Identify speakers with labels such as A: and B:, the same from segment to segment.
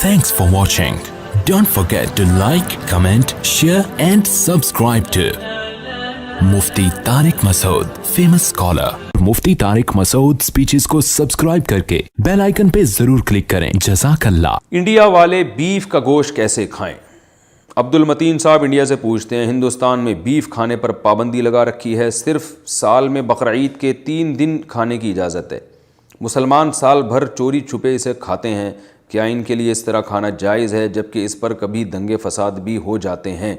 A: Thanks for watching. Don't forget to like, comment, share and subscribe to Mufti Tariq Masood, famous scholar. Mufti Tariq Masood speeches को subscribe करके bell icon पे जरूर click करें। जज़ाकल्लाह।
B: India वाले beef का गोश्त कैसे खाएं? अब्दुल मतीन साहब इंडिया से पूछते हैं, हिंदुस्तान में बीफ खाने पर पाबंदी लगा रखी है, सिर्फ साल में बकरीद के 3 दिन खाने की इजाज़त है। मुसलमान साल भर चोरी छुपे इसे खाते हैं, क्या इनके लिए इस तरह खाना जायज़ है जबकि इस पर कभी दंगे फसाद भी हो जाते हैं?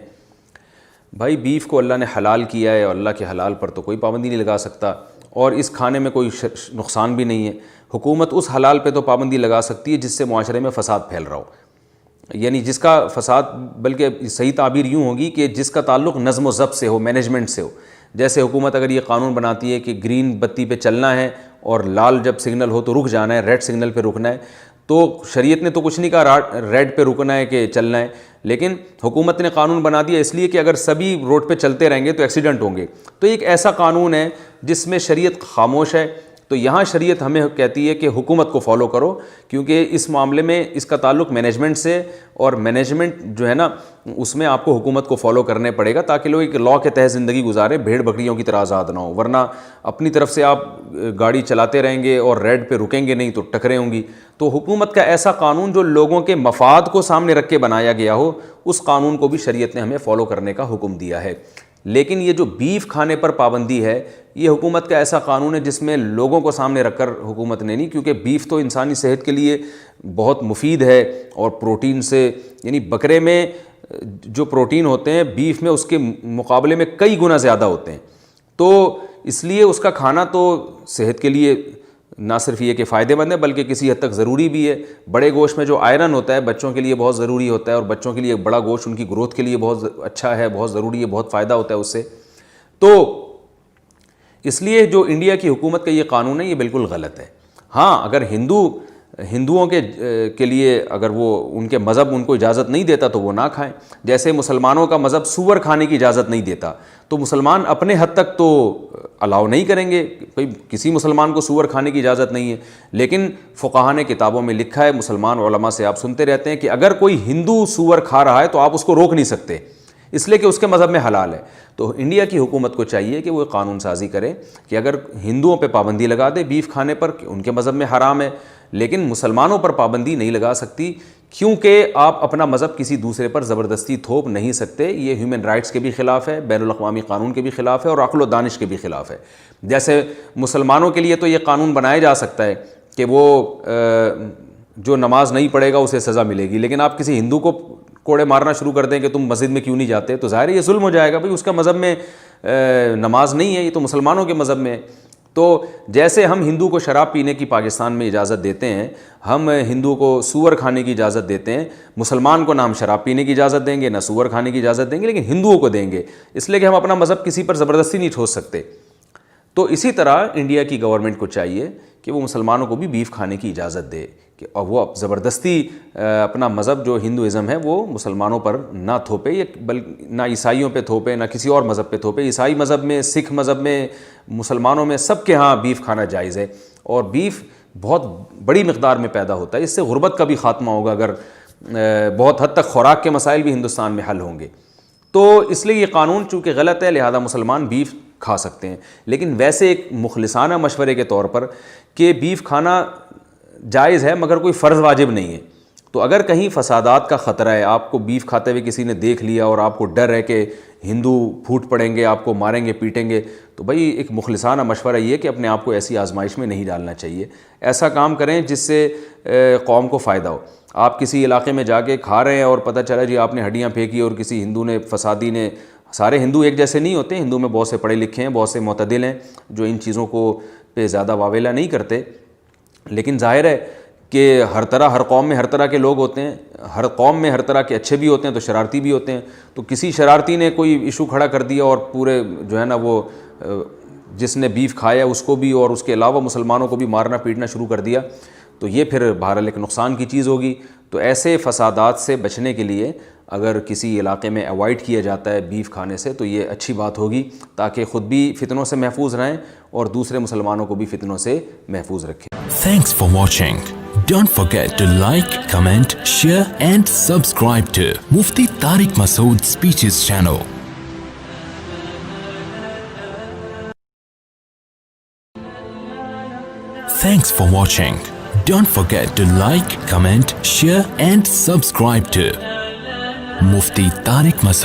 B: भाई बीफ को अल्लाह ने हलाल किया है और अल्लाह के हलाल पर तो कोई पाबंदी नहीं लगा सकता और इस खाने में कोई नुकसान भी नहीं है। हुकूमत उस हलाल पे तो पाबंदी लगा सकती है जिससे मुआशरे में फ़साद फैल रहा हो, यानी जिसका फ़साद, बल्कि सही ताबीर यूँ होगी कि जिसका ताल्लुक़ नज़्म व ज़ब्त से हो, मैनेजमेंट से हो। जैसे हुकूमत अगर ये कानून बनाती है कि ग्रीन बत्ती पे चलना है और लाल जब सिग्नल हो तो रुक जाना है, रेड सिग्नल पे रुकना है, तो शरीयत ने तो कुछ नहीं कहा रेड पे रुकना है कि चलना है, लेकिन हुकूमत ने कानून बना दिया इसलिए कि अगर सभी रोड पे चलते रहेंगे तो एक्सीडेंट होंगे। तो एक ऐसा कानून है जिसमें शरीयत खामोश है। तो यहाँ शरीयत हमें कहती है कि हुकूमत को फॉलो करो, क्योंकि इस मामले में इसका ताल्लुक़ मैनेजमेंट से, और मैनेजमेंट जो है ना उसमें आपको हुकूमत को फॉलो करने पड़ेगा ताकि लोग एक लॉ के तहत ज़िंदगी गुजारें, भेड़ बकरियों की तरह आज़ाद ना हो। वरना अपनी तरफ से आप गाड़ी चलाते रहेंगे और रेड पे रुकेंगे नहीं तो टकरें होंगी। तो हुकूमत का ऐसा कानून जो लोगों के मफाद को सामने रख के बनाया गया हो, उस कानून को भी शरीयत ने हमें फॉलो करने का हुक्म दिया है। लेकिन ये जो बीफ खाने पर पाबंदी है, ये हुकूमत का ऐसा कानून है जिसमें लोगों को सामने रखकर हुकूमत ने नहीं, क्योंकि बीफ तो इंसानी सेहत के लिए बहुत मुफीद है और प्रोटीन से, यानी बकरे में जो प्रोटीन होते हैं बीफ में उसके मुकाबले में कई गुना ज़्यादा होते हैं। तो इसलिए उसका खाना तो सेहत के लिए ना सिर्फ ये कि फ़ायदेमंद है बल्कि किसी हद तक ज़रूरी भी है। बड़े गोश्त में जो आयरन होता है बच्चों के लिए बहुत ज़रूरी होता है और बच्चों के लिए बड़ा गोश्त उनकी ग्रोथ के लिए बहुत अच्छा है, बहुत ज़रूरी है, बहुत फ़ायदा होता है उससे। तो इसलिए जो इंडिया की हुकूमत का ये कानून है ये बिल्कुल गलत है। हाँ, अगर हिंदुओं के लिए अगर वो उनके मज़हब उनको इजाज़त नहीं देता तो वो ना खाएं। जैसे मुसलमानों का मज़हब सूअर खाने की इजाज़त नहीं देता तो मुसलमान अपने हद तक तो अलाउ नहीं करेंगे, कोई किसी मुसलमान को सूअर खाने की इजाज़त नहीं है। लेकिन फ़ुक़हा ने किताबों में लिखा है, मुसलमान उलमा से आप सुनते रहते हैं कि अगर कोई हिंदू सूअर खा रहा है तो आप उसको रोक नहीं सकते, इसलिए कि उसके मज़हब में हलाल है। तो इंडिया की हुकूमत को चाहिए कि वो कानून साज़ी करे कि अगर हिंदुओं पे पाबंदी लगा दे बीफ खाने पर कि उनके मज़हब में हराम है, लेकिन मुसलमानों पर पाबंदी नहीं लगा सकती, क्योंकि आप अपना मज़हब किसी दूसरे पर ज़बरदस्ती थोप नहीं सकते। ये ह्यूमन राइट्स के भी ख़िलाफ़ है, बैनुल अक़वामी कानून के भी ख़िलाफ़ है और अक़ल व दानिश के भी ख़िलाफ़ है। जैसे मुसलमानों के लिए तो ये कानून बनाया जा सकता है कि वो जो नमाज नहीं पढ़ेगा उसे सज़ा मिलेगी, लेकिन आप किसी हिंदू को कोड़े मारना शुरू कर दें कि तुम मस्जिद में क्यों नहीं जाते, तो ज़ाहिर है ये जुल्म हो जाएगा। भाई उसका मज़हब में नमाज नहीं है, ये तो मुसलमानों के मज़हब में है। तो जैसे हम हिंदू को शराब पीने की पाकिस्तान में इजाज़त देते हैं, हम हिंदू को सूअर खाने की इजाज़त देते हैं, मुसलमान को ना हम शराब पीने की इजाज़त देंगे ना सूअर खाने की इजाज़त देंगे, लेकिन हिंदुओं को देंगे, इसलिए कि हम अपना मज़हब किसी पर ज़बरदस्ती नहीं ठोस सकते। तो इसी तरह इंडिया की गवर्नमेंट को चाहिए कि वो मुसलमानों को भी बीफ खाने की इजाज़त दे कि और वो ज़बरदस्ती अपना मज़हब जो हिंदुइज़्म है वो मुसलमानों पर ना थोपे, ये बल्कि ना ईसाइयों पे थोपे ना किसी और मज़हब पे थोपे। ईसाई मज़हब में, सिख मज़हब में, मुसलमानों में सबके यहाँ बीफ खाना जायज़ है और बीफ बहुत बड़ी मिक़दार में पैदा होता है। इससे गुरबत का भी ख़ात्मा होगा, अगर बहुत हद तक ख़ुराक के मसाइल भी हिंदुस्तान में हल होंगे। तो इसलिए ये कानून चूँकि गलत है, लिहाजा मुसलमान बीफ खा सकते हैं। लेकिन वैसे एक मुखलिसाना मशवरे के तौर पर कि बीफ खाना जायज़ है मगर कोई फ़र्ज़ वाजिब नहीं है। तो अगर कहीं फ़सादात का ख़तरा है, आपको बीफ खाते हुए किसी ने देख लिया और आपको डर है कि हिंदू फूट पड़ेंगे, आपको मारेंगे पीटेंगे, तो भाई एक मुखलिसाना मशवरा ये कि अपने आप को ऐसी आजमाइश में नहीं डालना चाहिए। ऐसा काम करें जिससे कौम को फ़ायदा हो। आप किसी इलाके में जाके खा रहे हैं और पता चला जी आपने हड्डियाँ फेंकी और किसी हिंदू ने, फसादी ने, सारे हिंदू एक जैसे नहीं होते, हिंदू में बहुत से पढ़े लिखे हैं, बहुत से मोतदिल हैं जो इन चीज़ों को पे ज़्यादा वावेला नहीं करते। लेकिन जाहिर है कि हर कौम में हर तरह के लोग होते हैं, हर कौम में हर तरह के अच्छे भी होते हैं तो शरारती भी होते हैं। तो किसी शरारती ने कोई इशू खड़ा कर दिया और पूरे जो है ना वो जिसने बीफ खाया उसको भी और उसके अलावा मुसलमानों को भी मारना पीटना शुरू कर दिया, तो ये फिर बहरहाल एक नुकसान की चीज़ होगी। तो ऐसे फ़सादात से बचने के लिए अगर किसी इलाके में अवॉइड किया जाता है बीफ खाने से तो ये अच्छी बात होगी, ताकि ख़ुद भी फितनों से महफूज रहें और दूसरे मुसलमानों को भी फितनों से महफूज रखें।
A: Thanks for watching. Don't forget to like, comment, share and subscribe to Mufti Tariq Masood Speeches channel. Thanks for watching. Don't forget to like, comment, share and subscribe to Mufti Tariq Masood.